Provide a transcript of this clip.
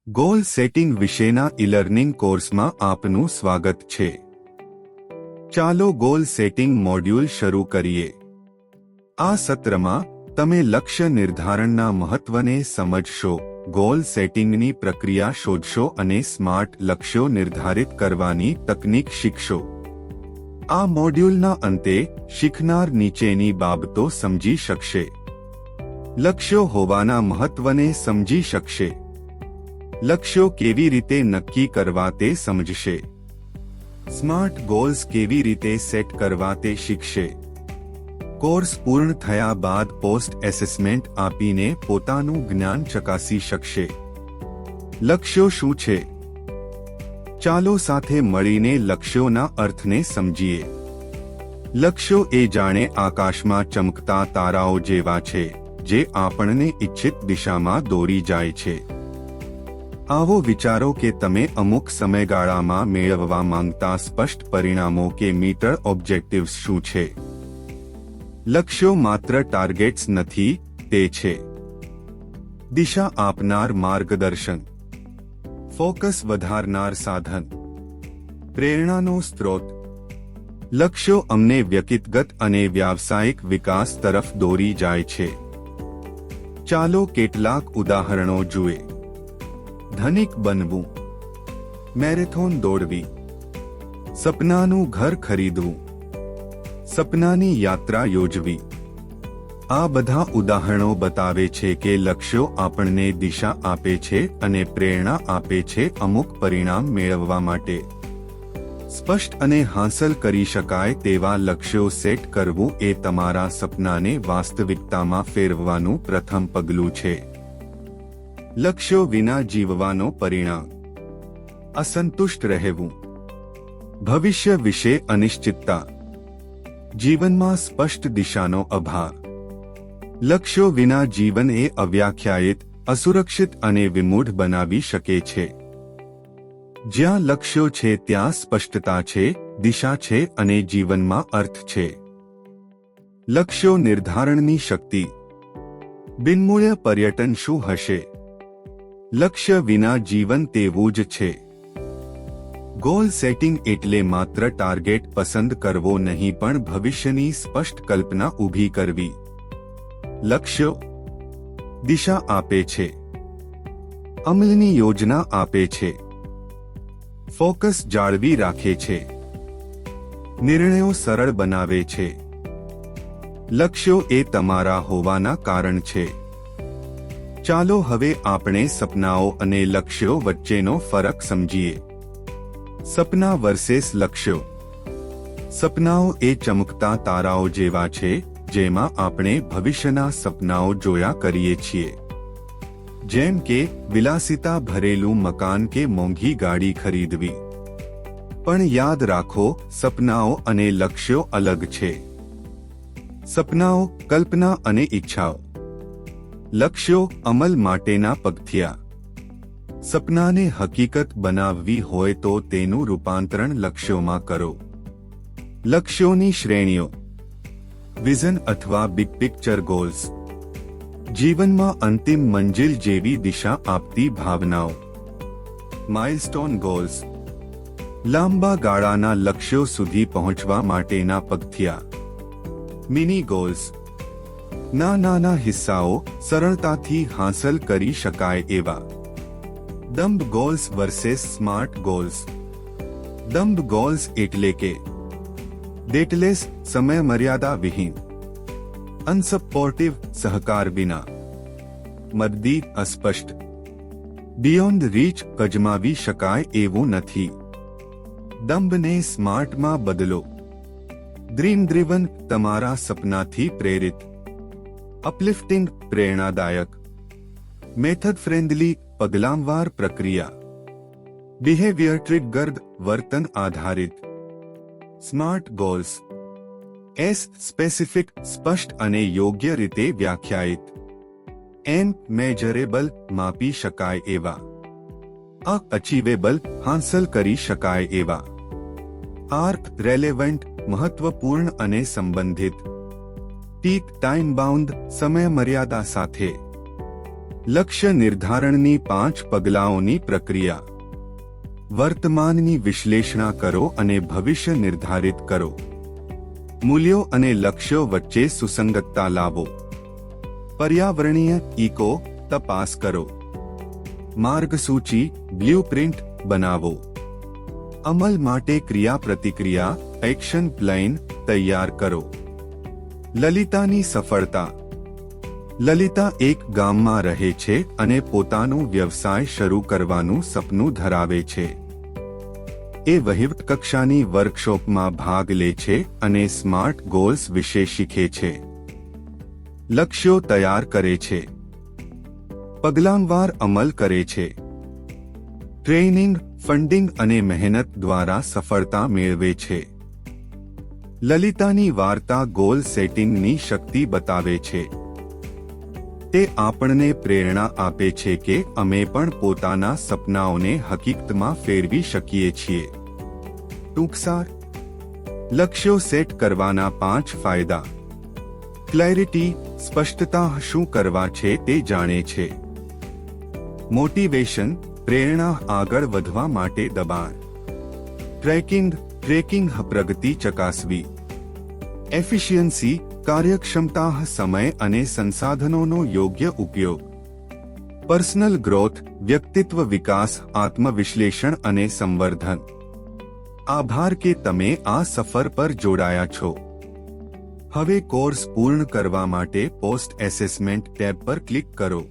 Goal setting વિશેના ઈ-લર્નિંગ કોર્સમાં આપનું સ્વાગત છે. ચાલો ગોલ સેટિંગ મોડ્યુલ શરૂ કરીએ. આ સત્રમાં તમે લક્ષ્ય નિર્ધારણના મહત્વને સમજશો, ગોલ સેટિંગની પ્રક્રિયા શોધશો અને સ્માર્ટ લક્ષ્યો નિર્ધારિત કરવાની તકનીક શીખશો. આ મોડ્યુલના અંતે શીખનાર નીચેની બાબતો સમજી શકશે. લક્ષ્યો હોવાના મહત્વને સમજી શકશે. લક્ષ્યો કેવી રીતે નક્કી કરવા તે સમજશે. સ્માર્ટ ગોલ્સ કેવી રીતે સેટ કરવા તે શીખશે. કોર્સ પૂર્ણ થયા બાદ પોસ્ટ એસેસમેન્ટ આપીને પોતાનું જ્ઞાન ચકાસી શકશે. લક્ષ્યો શું છે? ચાલો સાથે મળીને લક્ષ્યોના અર્થને સમજીએ. લક્ષ્યો એ જાણે આકાશમાં ચમકતા તારાઓ જેવા છે, જે આપણને ઇચ્છિત દિશામાં દોરી જાય છે. આવો વિચારો કે તમે અમુક સમયગાળામાં મેળવવા માંગતા સ્પષ્ટ પરિણામો કે મીટર ઓબ્જેક્ટિવ્સ શું છે. લક્ષ્યો માત્ર ટાર્ગેટ્સ નથી, તે છે દિશા આપનાર માર્ગદર્શન, ફોકસ વધારનાર સાધન, પ્રેરણાનો સ્ત્રોત. લક્ષ્યો અમને વ્યક્તિગત અને વ્યાવસાયિક વિકાસ તરફ દોરી જાય છે. ચાલો કેટલાક ઉદાહરણો જોઈએ. ધનિક બનવું, મેરેથોન દોડવી, સપનાનું ઘર ખરીદવું, સપનાની યાત્રા યોજવી. આ બધા ઉદાહરણો બતાવે છે કે લક્ષ્યો આપણને દિશા આપે છે અને પ્રેરણા આપે છે અમુક પરિણામ મેળવવા માટે. સ્પષ્ટ અને હાંસલ કરી શકાય તેવા લક્ષ્યો સેટ કરવું એ તમારા સપનાને વાસ્તવિકતામાં ફેરવવાનું પ્રથમ પગલું છે. લક્ષ્યો વિના જીવવાનો પરિણામ: અસંતુષ્ટ રહેવું, ભવિષ્ય વિશે અનિશ્ચિતતા, જીવનમાં સ્પષ્ટ દિશાનો અભાવ. લક્ષ્યો વિના જીવન એ અવ્યાખ્યાયિત, અસુરક્ષિત અને વિમૂઢ બનાવી શકે છે. જ્યાં લક્ષ્યો છે ત્યાં સ્પષ્ટતા છે, દિશા છે અને જીવનમાં અર્થ છે. લક્ષ્યો નિર્ધારણની શક્તિ. બિનમૂલ્ય પર્યટન શું હશે? લક્ષ્ય વિના જીવન તેવું જ છે. ગોલ સેટિંગ એટલે માત્ર ટાર્ગેટ પસંદ કરવો નહીં, પણ ભવિષ્યની સ્પષ્ટ કલ્પના ઊભી કરવી. લક્ષ્યો દિશા આપે છે, અમલની યોજના આપે છે, ફોકસ જાળવી રાખે છે, નિર્ણયો સરળ બનાવે છે. લક્ષ્યો એ તમારા હોવાના કારણ છે. ચાલો હવે આપણે સપનાઓ અને લક્ષ્યો વચ્ચેનો ફરક સમજીએ. સપના વર્સેસ લક્ષ્યો. સપનાઓ એ ચમકતા તારાઓ જેવા છે, જેમાં આપણે ભવિષ્યના સપનાઓ જોયા કરીએ છીએ, જેમ કે વિલાસિતા ભરેલું મકાન કે મોંઘી ગાડી ખરીદવી. પણ યાદ રાખો, સપનાઓ અને લક્ષ્યો અલગ છે. સપનાઓ કલ્પના અને ઈચ્છાઓ, લક્ષ્યો અમલ માટેના પગથિયા. સપનાને હકીકત બનાવવી હોય તો તેનું રૂપાંતરણ લક્ષ્યોમાં કરો. લક્ષ્યોની શ્રેણીઓ: વિઝન અથવા બિગ પિક્ચર ગોલ્સ, જીવનમાં અંતિમ મંજિલ જેવી દિશા આપતી ભાવનાઓ. માઇલસ્ટોન ગોલ્સ, લાંબા ગાળાના લક્ષ્યો સુધી પહોંચવા માટેના પગથિયા. મિની ગોલ્સ, નાના હિસ્સાઓ સરળતાથી હાંસલ કરી શકાય એવા. Dumb goals versus smart goals. Dumb goals એટલે કે ડેટલેસ, સમય મર્યાદા વિહીન, અનસપોર્ટિવ, સહકાર વિના, મદદી, અસ્પષ્ટ, બિયોન્ડ રીચ, અજમાવી શકાય એવું નથી. ડમ્બને સ્માર્ટમાં બદલો. ડ્રીમ ડ્રીવન, તમારા સપનાથી પ્રેરિત, અપલિફ્ટિંગ, પ્રેરણાદાયક, મેથડ ફ્રેન્ડલી, પગલાંવાર પ્રક્રિયા, બિહેવિયર ટ્રિગર્ડ, વર્તન આધારિત. સ્માર્ટ ગોલ્સ એસ સ્પેસિફિક, સ્પષ્ટ અને યોગ્ય રીતે વ્યાખ્યાયિત. એમ મેજરેબલ, માપી શકાય એવા. અચીવેબલ, હાંસલ કરી શકાય એવા. આર્ક રેલેવન્ટ, મહત્વપૂર્ણ અને સંબંધિત. પીક ટાઈમ બાઉન્ડ, સમય મર્યાદા સાથે. લક્ષ્ય નિર્ધારણની 5 પગલાઓની પ્રક્રિયા. વર્તમાનની વિશ્લેષણા કરો અને ભવિષ્ય નિર્ધારિત કરો. મૂલ્યો અને લક્ષ્યો વચ્ચે સુસંગતતા લાવો. પર્યાવરણીય ઇકો તપાસ કરો. માર્ગસૂચિ બ્લ્યુપ્રિન્ટ બનાવો. અમલ માટે ક્રિયાપ્રતિક્રિયા એક્શન પ્લાન તૈયાર કરો. લલિતાની સફળતા. લલિતા એક ગામમાં રહે છે અને પોતાનો વ્યવસાય શરૂ કરવાનું સપનું ધરાવે છે. એ વહીવટ કક્ષાની વર્કશોપમાં ભાગ લે છે અને સ્માર્ટ ગોલ્સ વિશે શીખે છે. લક્ષ્યો તૈયાર કરે છે. પગલાંવાર અમલ કરે છે. ટ્રેનિંગ, ફંડિંગ અને મહેનત દ્વારા સફળતા મેળવે છે. લલિતાની વાર્તા ગોલ સેટિંગની શક્તિ બતાવે છે. તે આપણને પ્રેરણા આપે છે કે અમે પણ પોતાના સપનાઓને હકીકતમાં ફેરવી શકીએ છીએ. ટૂંકસાર. લક્ષ્યો સેટ કરવાના 5 ફાયદા. ક્લેરિટી, સ્પષ્ટતા શું કરવા છે તે જાણે છે. મોટિવેશન, પ્રેરણા આગળ વધવા માટે દબાણ. ટ્રેકિંગ પ્રગતિ ચકાસવી. એફિશિયન્સી, કાર્યક્ષમતા સમય અને સંસાધનોનો યોગ્ય ઉપયોગ. પર્સનલ ગ્રોથ, વ્યક્તિત્વ વિકાસ, આત્મવિશ્લેષણ અને સંવર્ધન. આભાર કે તમે આ સફર પર જોડાયા છો. હવે કોર્સ પૂર્ણ કરવા માટે પોસ્ટ એસેસમેન્ટ ટેબ પર ક્લિક કરો.